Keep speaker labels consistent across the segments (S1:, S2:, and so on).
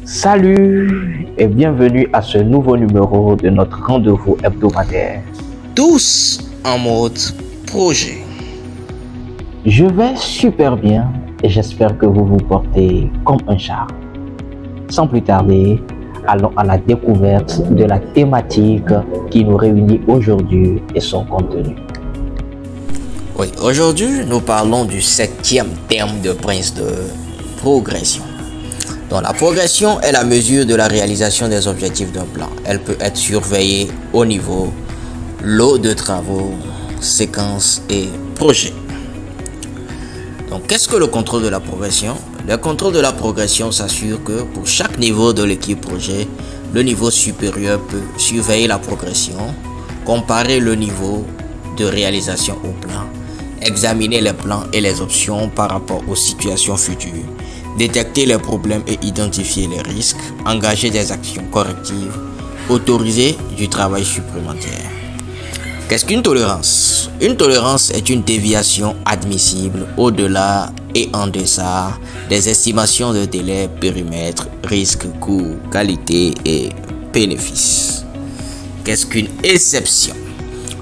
S1: Salut et bienvenue à ce nouveau numéro de notre rendez-vous hebdomadaire.
S2: Tous en mode projet.
S1: Je vais super bien et j'espère que vous vous portez comme un chat. Sans plus tarder, allons à la découverte de la thématique qui nous réunit aujourd'hui et son contenu.
S2: Oui, aujourd'hui, nous parlons du 7e terme de Prince de progression. Donc, la progression est la mesure de la réalisation des objectifs d'un plan. Elle peut être surveillée au niveau lot de travaux, séquences et projets. Donc, qu'est-ce que le contrôle de la progression? Le contrôle de la progression s'assure que pour chaque niveau de l'équipe projet, le niveau supérieur peut surveiller la progression, comparer le niveau de réalisation au plan, examiner les plans et les options par rapport aux situations futures, détecter les problèmes et identifier les risques, engager des actions correctives, autoriser du travail supplémentaire. Qu'est-ce qu'une tolérance? Une tolérance est une déviation admissible au-delà et en deçà des estimations de délai, périmètre, risque, coût, qualité et bénéfice. Qu'est-ce qu'une exception?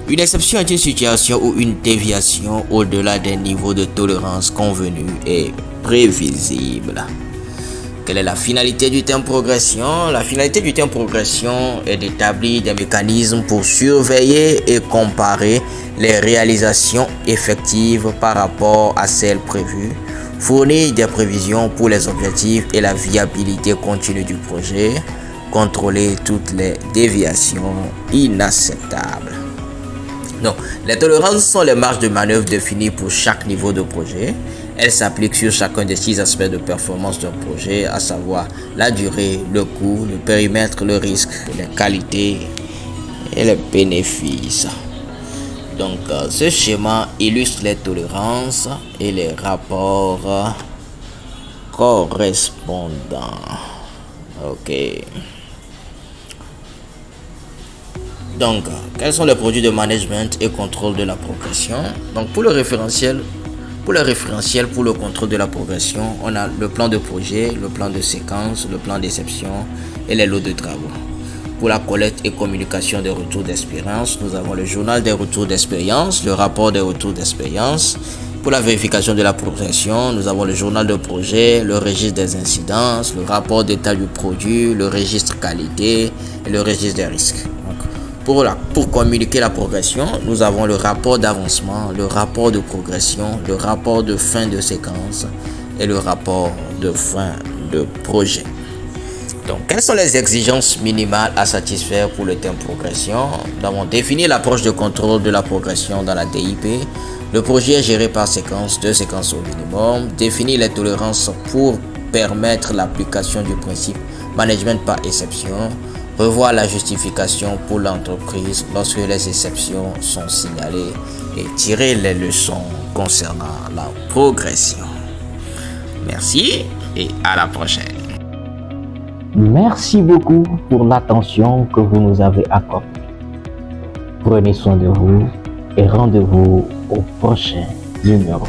S2: Une exception est une situation où une déviation au-delà des niveaux de tolérance convenus est prévisible. Quelle est la finalité du terme progression? La finalité du terme progression est d'établir des mécanismes pour surveiller et comparer les réalisations effectives par rapport à celles prévues, fournir des prévisions pour les objectifs et la viabilité continue du projet, contrôler toutes les déviations inacceptables. Donc, les tolérances sont les marges de manœuvre définies pour chaque niveau de projet. Elles s'appliquent sur chacun des 6 aspects de performance d'un projet, à savoir la durée, le coût, le périmètre, le risque, les qualités et les bénéfices. Donc, ce schéma illustre les tolérances et les rapports correspondants. Ok. Donc, quels sont les produits de management et contrôle de la progression? Donc, pour le référentiel, pour le contrôle de la progression, on a le plan de projet, le plan de séquence, le plan d'exception et les lots de travaux. Pour la collecte et communication des retours d'expérience, nous avons le journal des retours d'expérience, le rapport des retours d'expérience. Pour la vérification de la progression, nous avons le journal de projet, le registre des incidences, le rapport d'état du produit, le registre qualité et le registre des risques. Pour communiquer la progression, nous avons le rapport d'avancement, le rapport de progression, le rapport de fin de séquence et le rapport de fin de projet. Donc, quelles sont les exigences minimales à satisfaire pour le terme progression? Nous avons défini l'approche de contrôle de la progression dans la DIP. Le projet est géré par séquence, 2 séquences au minimum. Définir les tolérances pour permettre l'application du principe management par exception. Revoir la justification pour l'entreprise lorsque les exceptions sont signalées et tirer les leçons concernant la progression. Merci et à la prochaine.
S1: Merci beaucoup pour l'attention que vous nous avez accordée. Prenez soin de vous et rendez-vous au prochain numéro.